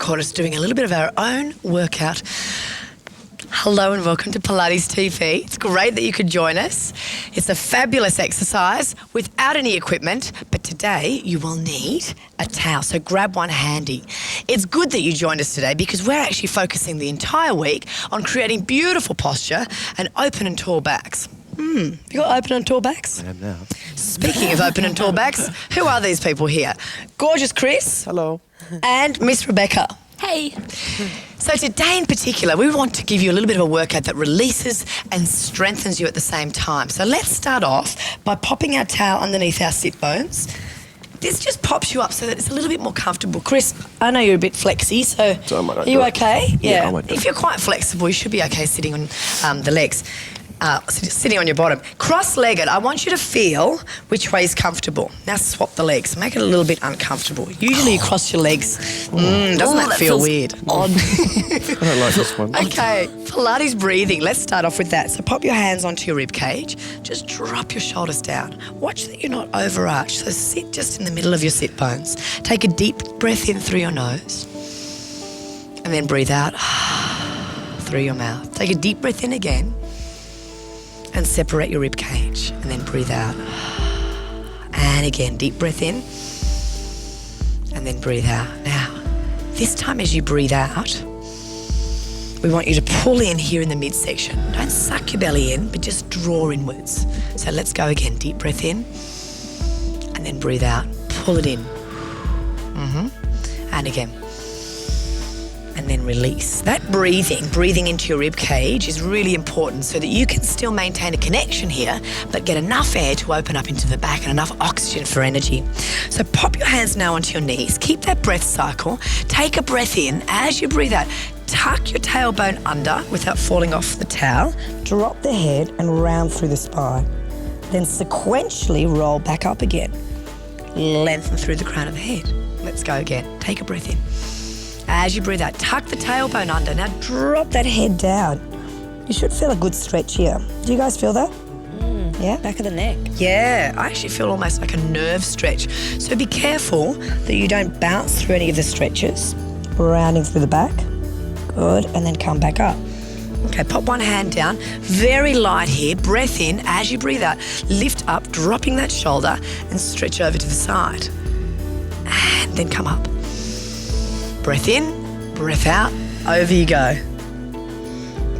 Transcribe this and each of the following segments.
caught us doing a little bit of our own workout. Hello and welcome to Pilates TV. It's great that you could join us. It's a fabulous exercise without any equipment, but today you will need a towel, so grab one handy. It's good that you joined us today because we're actually focusing the entire week on creating beautiful posture and open and tall backs. You got open and tall backs? I am now. Speaking of open and tall backs, who are these people here? Gorgeous Chris. Hello. And Miss Rebecca. Hey. So today in particular, we want to give you a little bit of a workout that releases and strengthens you at the same time. So let's start off by popping our towel underneath our sit bones. This just pops you up so that it's a little bit more comfortable. Chris, I know you're a bit flexy, so are you okay? Yeah, I might do it. If you're quite flexible, you should be okay sitting on the legs. Sitting on your bottom. Cross-legged, I want you to feel which way is comfortable. Now swap the legs. Make it a little bit uncomfortable. Usually you cross your legs. Doesn't that feel weird? Odd. I don't like this one. Okay, Pilates breathing. Let's start off with that. So pop your hands onto your rib cage. Just drop your shoulders down. Watch that you're not overarched. So sit just in the middle of your sit bones. Take a deep breath in through your nose. And then breathe out through your mouth. Take a deep breath in again. And separate your rib cage. And then breathe out. And again, deep breath in. And then breathe out. Now, this time as you breathe out, we want you to pull in here in the midsection. Don't suck your belly in, but just draw inwards. So let's go again. Deep breath in. And then breathe out. Pull it in. And again. And then release. That breathing into your rib cage is really important so that you can still maintain a connection here, but get enough air to open up into the back and enough oxygen for energy. So pop your hands now onto your knees. Keep that breath cycle. Take a breath in. As you breathe out, tuck your tailbone under without falling off the towel. Drop the head and round through the spine. Then sequentially roll back up again. Lengthen through the crown of the head. Let's go again. Take a breath in. As you breathe out, tuck the tailbone under. Now drop that head down. You should feel a good stretch here. Do you guys feel that? Yeah? Back of the neck. Yeah, I actually feel almost like a nerve stretch. So be careful that you don't bounce through any of the stretches. Rounding through the back. Good, and then come back up. Okay, pop one hand down. Very light here. Breath in. As you breathe out, lift up, dropping that shoulder and stretch over to the side. And then come up. Breath in, breath out, over you go.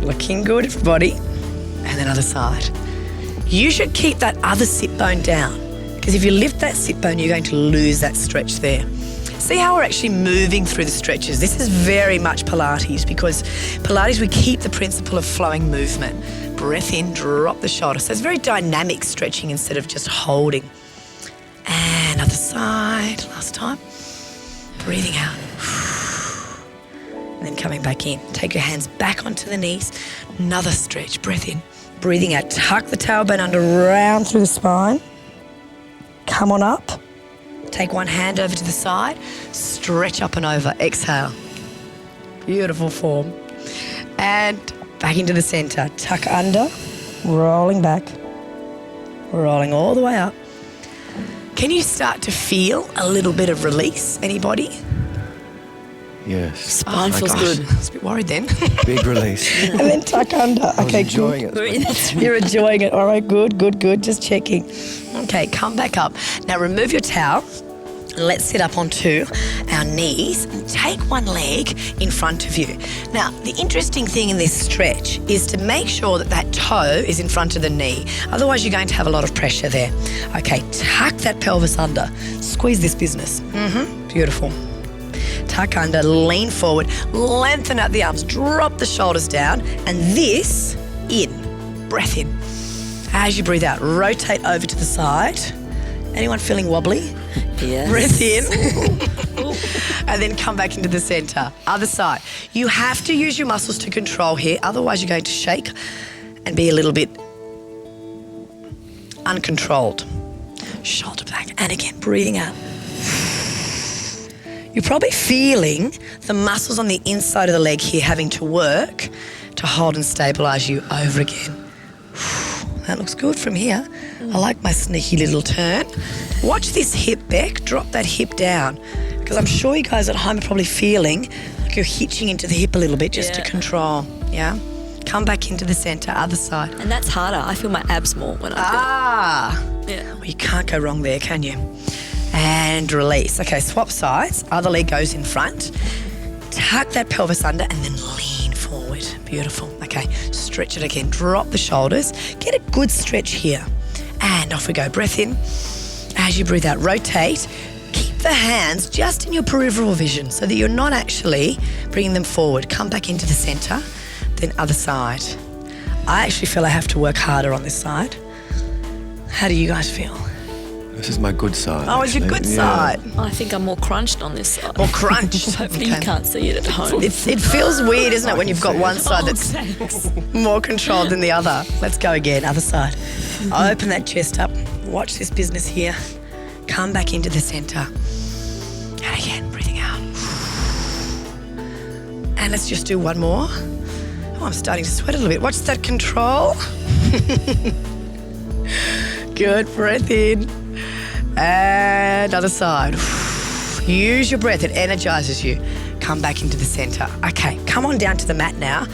Looking good, everybody. And then other side. You should keep that other sit bone down because if you lift that sit bone, you're going to lose that stretch there. See how we're actually moving through the stretches? This is very much Pilates because Pilates, we keep the principle of flowing movement. Breath in, drop the shoulder. So it's very dynamic stretching instead of just holding. And other side, last time. Breathing out. And then coming back in. Take your hands back onto the knees. Another stretch. Breath in. Breathing out. Tuck the tailbone under, round through the spine. Come on up. Take one hand over to the side. Stretch up and over. Exhale. Beautiful form. And back into the center. Tuck under. Rolling back. Rolling all the way up. Can you start to feel a little bit of release? Anybody? Yes. Spine feels good. I was a bit worried then. Big release. And then tuck under. Okay, enjoying good. it. You're enjoying it. All right, good. Just checking. Okay, come back up. Now remove your towel. Let's sit up onto our knees and take one leg in front of you. Now, the interesting thing in this stretch is to make sure that that toe is in front of the knee. Otherwise, you're going to have a lot of pressure there. Okay, tuck that pelvis under. Squeeze this business. Beautiful. Tuck under, lean forward, lengthen out the arms, drop the shoulders down, and this in. Breath in. As you breathe out, rotate over to the side. Anyone feeling wobbly? Yes. Breath in. And then come back into the center. Other side. You have to use your muscles to control here, otherwise you're going to shake and be a little bit uncontrolled. Shoulder back. And again, breathing out. You're probably feeling the muscles on the inside of the leg here having to work to hold and stabilize you over again. That looks good from here. I like my sneaky little turn. Watch this hip, Beck. Drop that hip down. Because I'm sure you guys at home are probably feeling Like you're hitching into the hip a little bit just to Yeah. control. Yeah. Come back into the centre, other side. And that's harder. I feel my abs more when I do it. Yeah. Well, you can't go wrong there, can you? And release. Okay, swap sides. Other leg goes in front. Tuck that pelvis under and then lean forward. Beautiful. Okay, stretch it again. Drop the shoulders. Get a good stretch here. And off we go. Breath in. As you breathe out, rotate. Keep the hands just in your peripheral vision so that you're not actually bringing them forward. Come back into the centre, then other side. I actually feel I have to work harder on this side. How do you guys feel? This is my good side. Oh, it's your actually. good Yeah. side. I think I'm more crunched on this side. Or crunched. Hopefully you Okay. can't see it at home. It feels weird, isn't it, when you've got see one it. side that's thanks. more controlled than the other. Let's go again, other side. Open that chest up. Watch this business here. Come back into the centre. And again, breathing out. And let's just do one more. Oh, I'm starting to sweat a little bit. Watch that control. Good, breath in. And other side. Use your breath, it energizes you. Come back into the center. Okay, come on down to the mat now.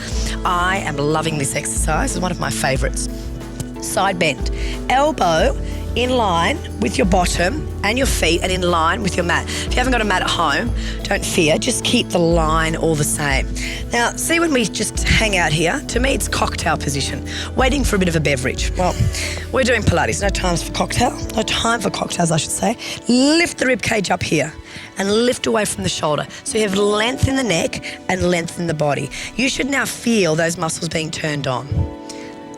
I am loving this exercise. It's one of my favorites. Side bend. Elbow in line with your bottom and your feet and in line with your mat. If you haven't got a mat at home, don't fear, just keep the line all the same. Now, see when we just hang out here, to me it's cocktail position, waiting for a bit of a beverage. Well, we're doing Pilates, no times for cocktail, no time for cocktails I should say. Lift the rib cage up here and lift away from the shoulder. So you have length in the neck and length in the body. You should now feel those muscles being turned on.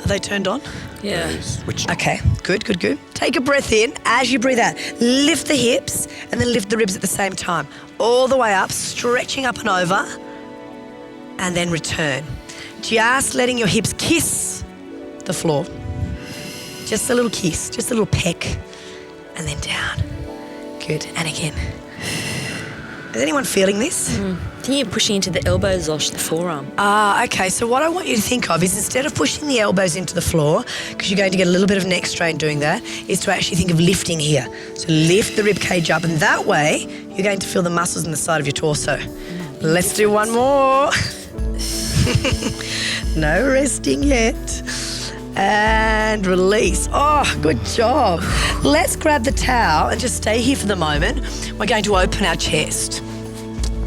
Are they turned on? Yeah. Switch. Okay, good, good, good. Take a breath in. As you breathe out, lift the hips and then lift the ribs at the same time. All the way up, stretching up and over, and then return. Just letting your hips kiss the floor. Just a little kiss, just a little peck, and then down. Good, and again. Is anyone feeling this? I think you're pushing into the elbows, Zosh, the forearm. Okay, so what I want you to think of is instead of pushing the elbows into the floor, because you're going to get a little bit of neck strain doing that, is to actually think of lifting here. So lift the rib cage up, and that way you're going to feel the muscles in the side of your torso. Let's do one more. No resting yet. And release. Oh, good job. Let's grab the towel and just stay here for the moment. We're going to open our chest.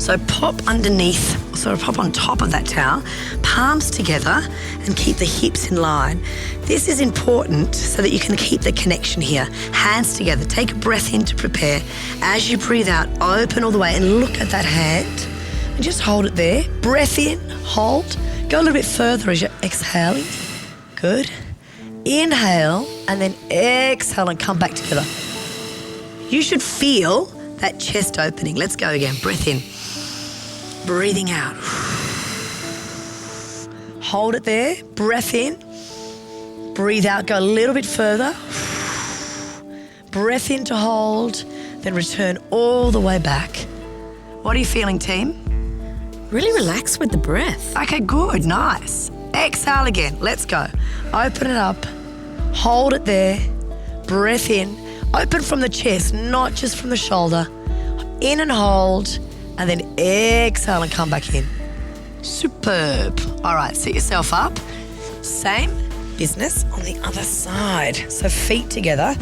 So pop pop on top of that towel, palms together, and keep the hips in line. This is important so that you can keep the connection here. Hands together. Take a breath in to prepare. As you breathe out, open all the way and look at that hand. And just hold it there. Breath in, hold. Go a little bit further as you're exhaling. Good. Inhale and then exhale and come back together. You should feel that chest opening. Let's go again. Breath in. Breathing out. Hold it there. Breath in. Breathe out. Go a little bit further. Breath in to hold. Then return all the way back. What are you feeling, team? Really relax with the breath. Okay, good. Nice. Exhale again. Let's go. Open it up. Hold it there. Breath in. Open from the chest, not just from the shoulder. In and hold. And then exhale and come back in. Superb. All right, sit yourself up. Same business on the other side. So feet together.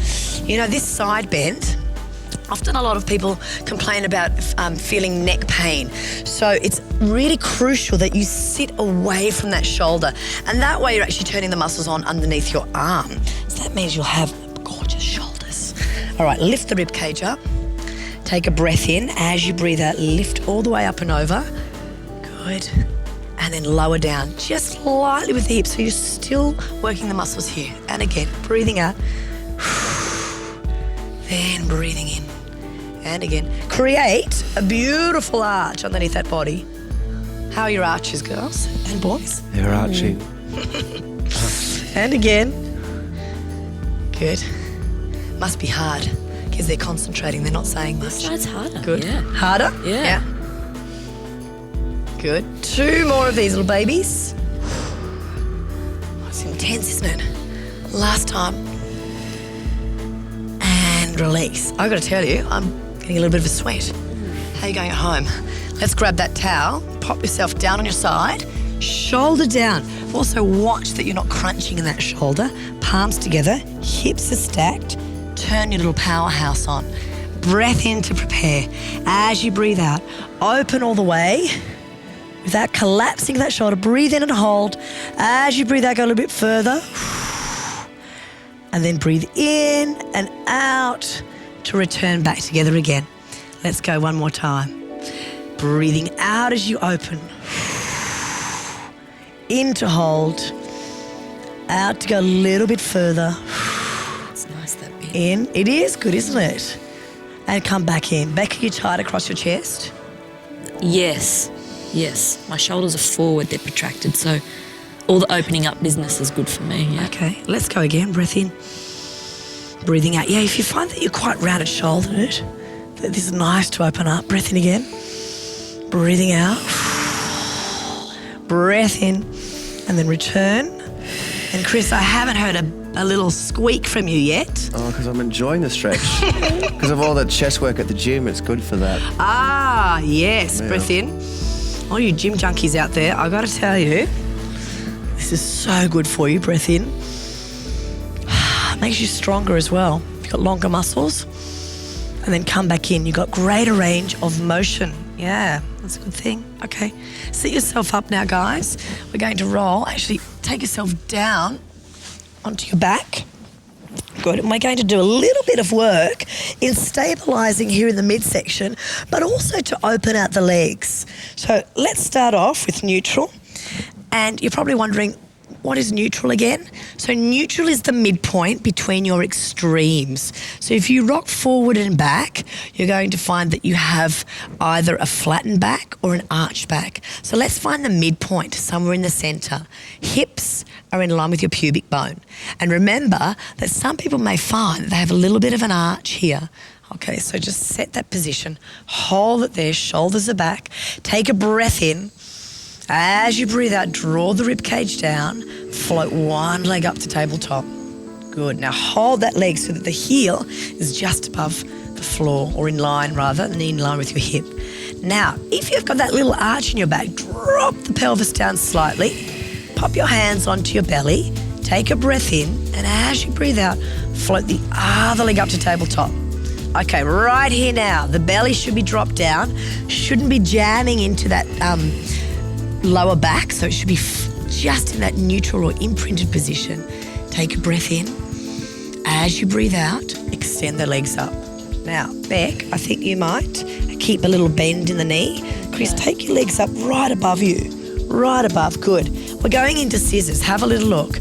You know, this side bend, often a lot of people complain about feeling neck pain. So it's really crucial that you sit away from that shoulder. And that way you're actually turning the muscles on underneath your arm. So that means you'll have gorgeous shoulders. All right, lift the rib cage up. Take a breath in. As you breathe out, lift all the way up and over. Good. And then lower down, just lightly with the hips. So you're still working the muscles here. And again, breathing out. Then breathing in. And again. Create a beautiful arch underneath that body. How are your arches, girls and boys? They're arching. And again. Good. Must be hard because they're concentrating. They're not saying much. This side's harder. Good. Yeah. Harder? Yeah. Good. 2 more of these little babies. Oh, it's intense, isn't it? Last time. And release. I've got to tell you, I'm getting a little bit of a sweat. How are you going at home? Let's grab that towel, pop yourself down on your side, shoulder down. Also watch that you're not crunching in that shoulder. Palms together, hips are stacked. Turn your little powerhouse on. Breath in to prepare. As you breathe out, open all the way without collapsing that shoulder. Breathe in and hold. As you breathe out, go a little bit further. And then breathe in and out to return back together again. Let's go one more time. Breathing out as you open. In to hold. Out to go a little bit further. It's nice that bit. In. It is good, isn't it? And come back in. Back, are you tight across your chest? Yes. My shoulders are forward, they're protracted, so all the opening up business is good for me, yeah. Okay, let's go again. Breath in. Breathing out. Yeah, if you find that you're quite rounded shouldered, that this is nice to open up. Breath in again. Breathing out. Breath in. And then return. And Chris, I haven't heard a little squeak from you yet. Oh, because I'm enjoying the stretch. Because of all the chest work at the gym, it's good for that. Ah, yes. Yeah. Breath in. All you gym junkies out there, I got to tell you, this is so good for you. Breath in. Makes you stronger as well. You've got longer muscles. And then come back in. You've got greater range of motion. Yeah, that's a good thing. Okay, sit yourself up now, guys. We're going to roll. Actually, take yourself down onto your back. Good, and we're going to do a little bit of work in stabilising here in the midsection, but also to open out the legs. So let's start off with neutral. And you're probably wondering, what is neutral again? So neutral is the midpoint between your extremes. So if you rock forward and back, you're going to find that you have either a flattened back or an arched back. So let's find the midpoint, somewhere in the centre. Hips are in line with your pubic bone. And remember that some people may find that they have a little bit of an arch here. Okay, so just set that position, hold it there, shoulders are back, take a breath in. As you breathe out, draw the rib cage down, float one leg up to tabletop. Good. Now hold that leg so that the heel is just above the floor, or in line rather, and in line with your hip. Now, if you've got that little arch in your back, drop the pelvis down slightly, pop your hands onto your belly, take a breath in, and as you breathe out, float the other leg up to tabletop. Okay, right here now, the belly should be dropped down, shouldn't be jamming into that lower back, so it should be just in that neutral or imprinted position. Take a breath in. As you breathe out, extend the legs up. Now, Beck, I think you might keep a little bend in the knee. Chris, take your legs up right above you. Right above, good. We're going into scissors. Have a little look.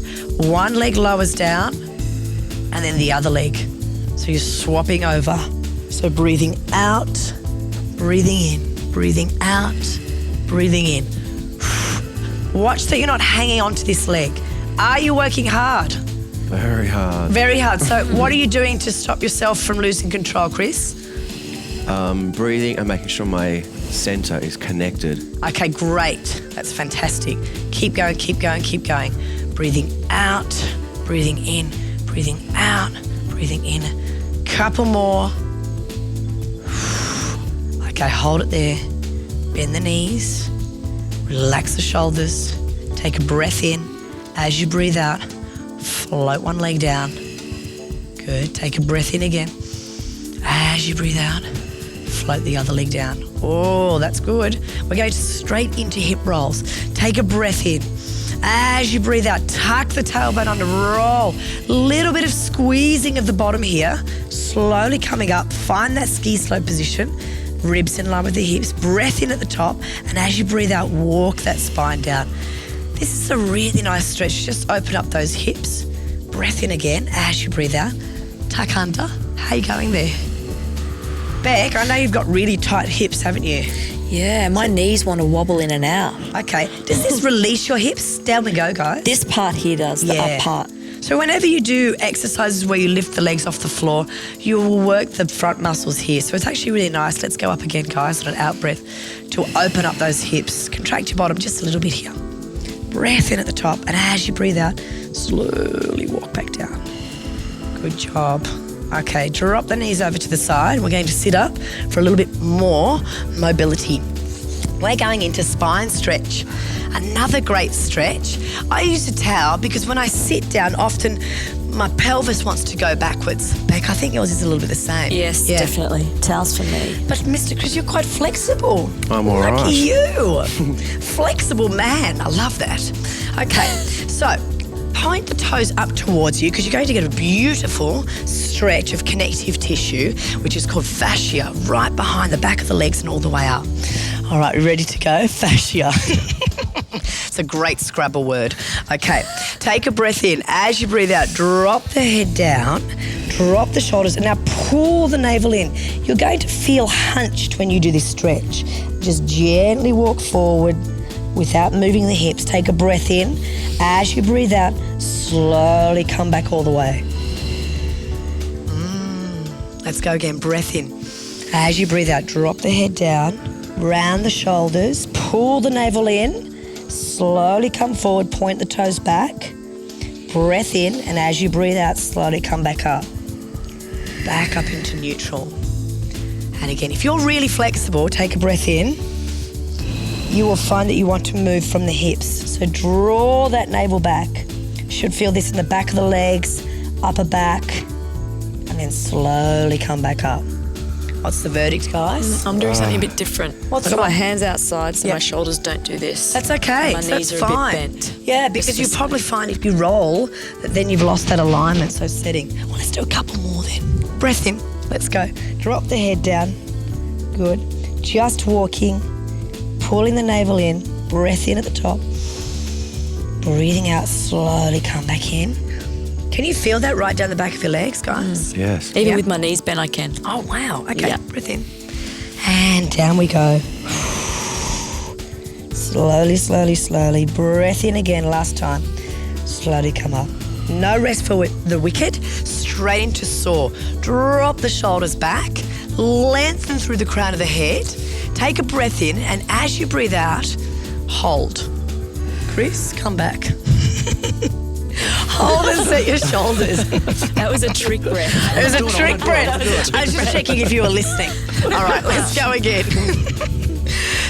One leg lowers down and then the other leg. So you're swapping over. So breathing out, breathing in, breathing out, breathing in. Watch that you're not hanging onto this leg. Are you working hard? Very hard. Very hard. So what are you doing to stop yourself from losing control, Chris? Breathing and making sure my centre is connected. Okay, great. That's fantastic. Keep going, keep going, keep going. Breathing out, breathing in, breathing out, breathing in. Couple more. Okay, hold it there. Bend the knees. Relax the shoulders. Take a breath in. As you breathe out, float one leg down. Good. Take a breath in again. As you breathe out, float the other leg down. Oh, that's good. We're going straight into hip rolls. Take a breath in. As you breathe out, tuck the tailbone under, roll. Little bit of squeezing of the bottom here. Slowly coming up. Find that ski slope position. Ribs in line with the hips. Breath in at the top. And as you breathe out, walk that spine down. This is a really nice stretch. Just open up those hips. Breath in again as you breathe out. Tuck under. How are you going there? Beck, I know you've got really tight hips, haven't you? Yeah, my knees want to wobble in and out. Okay. Does this release your hips? Down we go, guys. This part here does, the up part. So whenever you do exercises where you lift the legs off the floor, you will work the front muscles here. So it's actually really nice. Let's go up again, guys, on an out breath to open up those hips. Contract your bottom just a little bit here. Breath in at the top, and as you breathe out, slowly walk back down. Good job. Okay, drop the knees over to the side. We're going to sit up for a little bit more mobility. We're going into spine stretch. Another great stretch. I use a towel because when I sit down, often my pelvis wants to go backwards. Beck, I think yours is a little bit the same. Yes, definitely. Towels for me. But Mr. Chris, you're quite flexible. I'm all right. Lucky you. Flexible man. I love that. Okay, so point the toes up towards you because you're going to get a beautiful stretch of connective tissue, which is called fascia, right behind the back of the legs and all the way up. All right, ready to go? Fascia. It's a great Scrabble word. Okay, take a breath in. As you breathe out, drop the head down, drop the shoulders, and now pull the navel in. You're going to feel hunched when you do this stretch. Just gently walk forward without moving the hips. Take a breath in. As you breathe out, slowly come back all the way. Let's go again. Breath in. As you breathe out, drop the head down, round the shoulders, pull the navel in, slowly come forward, point the toes back, breath in, and as you breathe out, slowly come back up. Back up into neutral. And again, if you're really flexible, take a breath in. You will find that you want to move from the hips. So draw that navel back. Should feel this in the back of the legs, upper back, and then slowly come back up. What's the verdict, guys? I'm doing something a bit different. What's I've got wrong? my hands outside so Yeah. my shoulders don't do this. That's okay. My knees That's are fine. a bit bent. Yeah, because you probably find if you roll that then you've lost that alignment. So setting. Well, let's do a couple more then. Breath in. Let's go. Drop the head down. Good. Just walking, pulling the navel in, breath in at the top, breathing out, slowly come back in. Can you feel that right down the back of your legs, guys? Yes. Even Yeah. with my knees bent, I can. Oh, wow. Okay, Yeah. breath in. And down we go. Slowly, slowly, slowly. Breath in again, last time. Slowly come up. No rest for the wicked. Straight into soar. Drop the shoulders back. Lengthen through the crown of the head. Take a breath in, and as you breathe out, hold. Chris, come back. Hold and set your shoulders. That was a trick breath. It was a trick breath. I was just checking if you were listening. All right, let's go again.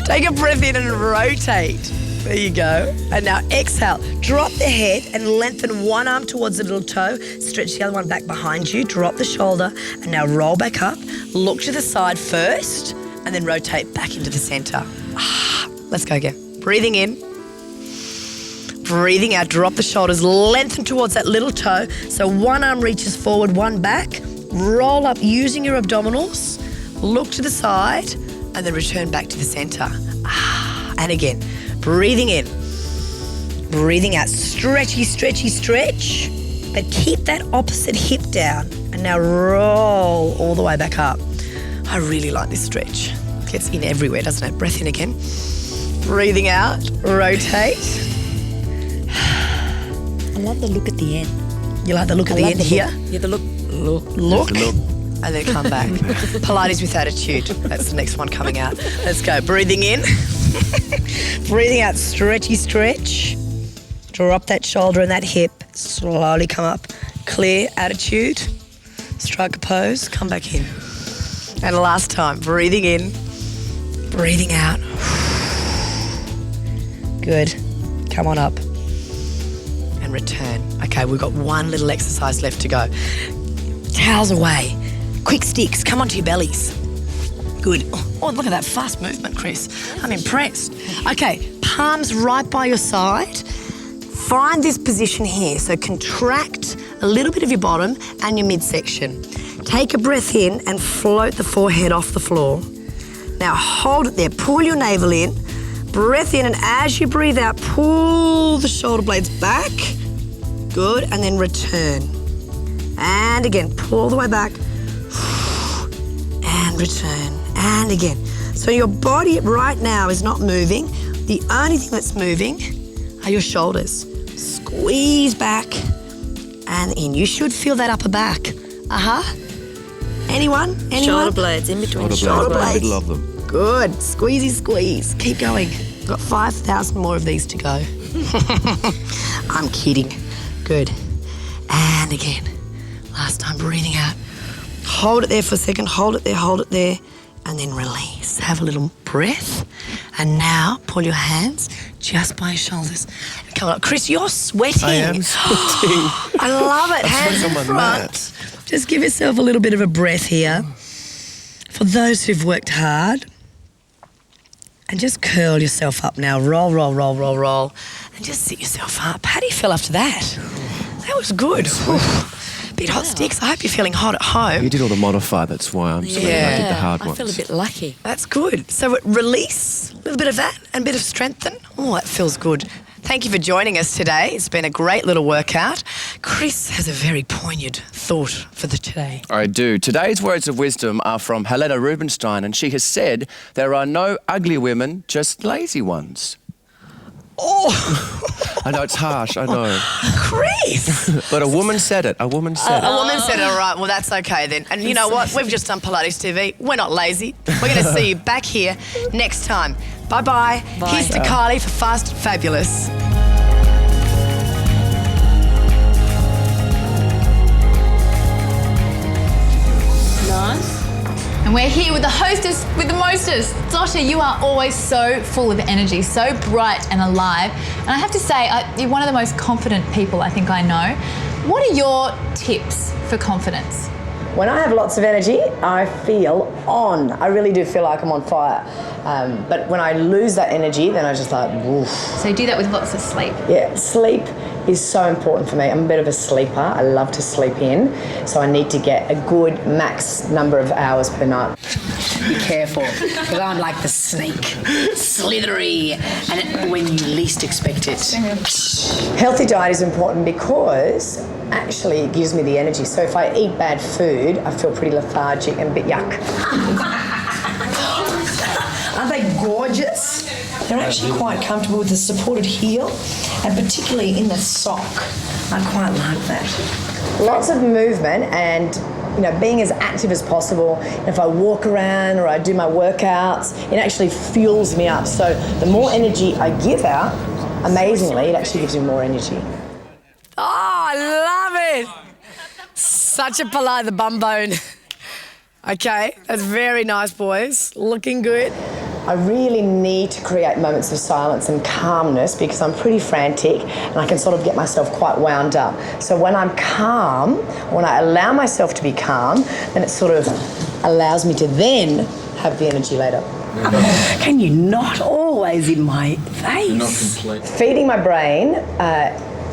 Take a breath in and rotate. There you go. And now exhale. Drop the head and lengthen one arm towards the little toe. Stretch the other one back behind you. Drop the shoulder. And now roll back up. Look to the side first and then rotate back into the center. Let's go again. Breathing in. Breathing out, drop the shoulders, lengthen towards that little toe. So one arm reaches forward, one back. Roll up using your abdominals. Look to the side and then return back to the center. And again, breathing in. Breathing out, stretchy, stretchy, stretch. But keep that opposite hip down. And now roll all the way back up. I really like this stretch. Gets in everywhere, doesn't it? Breath in again. Breathing out, rotate. I love the look at the end. You like the look at the end here? Yeah, the look. Look. Look. And then come back. Pilates with attitude. That's the next one coming out. Let's go. Breathing in. Breathing out. Stretchy stretch. Drop that shoulder and that hip. Slowly come up. Clear attitude. Strike a pose. Come back in. And last time. Breathing in. Breathing out. Good. Come on up. And return. Okay, we've got one little exercise left to go. Towels away. Quick sticks. Come onto your bellies. Good. Oh, look at that fast movement, Chris. I'm impressed. Okay, palms right by your side. Find this position here. So contract a little bit of your bottom and your midsection. Take a breath in and float the forehead off the floor. Now hold it there. Pull your navel in. Breath in, and as you breathe out, pull the shoulder blades back. Good, and then return. And again, pull all the way back. And return. And again. So your body right now is not moving. The only thing that's moving are your shoulders. Squeeze back and in. You should feel that upper back. Anyone? Shoulder blades in between the Shoulder blades. Middle of them. Good. Squeezy squeeze. Keep going. Got 5,000 more of these to go. I'm kidding. Good. And again. Last time, breathing out. Hold it there for a second, hold it there, and then release. Have a little breath. And now pull your hands just by your shoulders. Come on, Chris, you're sweating. I am sweating. I love it. I'm Hands sweating in on my front. Just give yourself a little bit of a breath here. For those who've worked hard, and just curl yourself up now. Roll, roll, roll, roll, roll. And just sit yourself up. How do you feel after that? That was good. Bit hot sticks. I hope you're feeling hot at home. You did all the modify, that's why I'm sweating. I did the hard I ones. feel a bit lucky. That's good. So release, a little bit of that and a bit of strengthen. Oh, that feels good. Thank you for joining us today. It's been a great little workout. Chris has a very poignant thought for the today. I do. Today's words of wisdom are from Helena Rubinstein, and she has said, there are no ugly women, just lazy ones. Oh, I know, it's harsh, I know. Chris! But a woman said it. A woman said A it. woman said, all right, well, that's okay then. And you know what? We've just done Pilates TV. We're not lazy. We're going to see you back here next time. Bye-bye. Bye. Here's to Kylie for Fast and Fabulous. And we're here with the hostess with the mostest. Dottie, you are always so full of energy, so bright and alive. And I have to say, you're one of the most confident people I think I know. What are your tips for confidence? When I have lots of energy, I feel on. I really do feel like I'm on fire. But when I lose that energy, then I just like, woof. So you do that with lots of sleep. Yeah, sleep is so important for me. I'm a bit of a sleeper. I love to sleep in. So I need to get a good max number of hours per night. Be careful, because I'm like the snake. Slithery, and when you least expect it. Healthy diet is important because actually it gives me the energy. So if I eat bad food, I feel pretty lethargic and a bit yuck. Aren't they gorgeous? They're actually quite comfortable with the supported heel, and particularly in the sock. I quite like that. Lots of movement and being as active as possible. If I walk around or I do my workouts, it actually fuels me up. So the more energy I give out, amazingly, it actually gives me more energy. Oh, I love it. Such a polite, the bum bone. Okay, that's very nice, boys. Looking good. I really need to create moments of silence and calmness because I'm pretty frantic and I can sort of get myself quite wound up. So when I'm calm, when I allow myself to be calm, then it sort of allows me to then have the energy later. Can you not always in my face? Not complete. Feeding my brain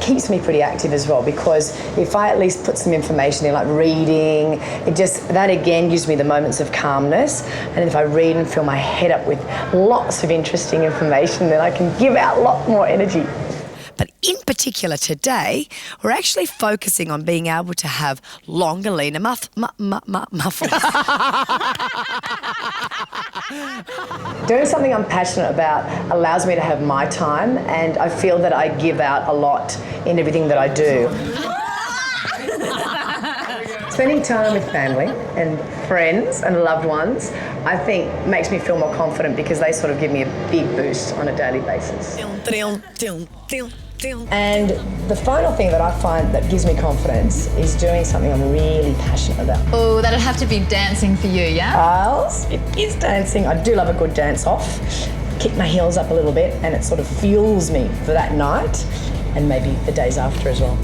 keeps me pretty active as well, because if I at least put some information in, like reading, that again gives me the moments of calmness. And if I read and fill my head up with lots of interesting information, then I can give out a lot more energy. But in particular today, we're actually focusing on being able to have longer, leaner muscles. Doing something I'm passionate about allows me to have my time, and I feel that I give out a lot in everything that I do. Spending time with family and friends and loved ones, I think, makes me feel more confident because they sort of give me a big boost on a daily basis. And the final thing that I find that gives me confidence is doing something I'm really passionate about. Oh, that'd have to be dancing for you, yeah? Giles, it is dancing. I do love a good dance off. Kick my heels up a little bit and it sort of fuels me for that night and maybe the days after as well.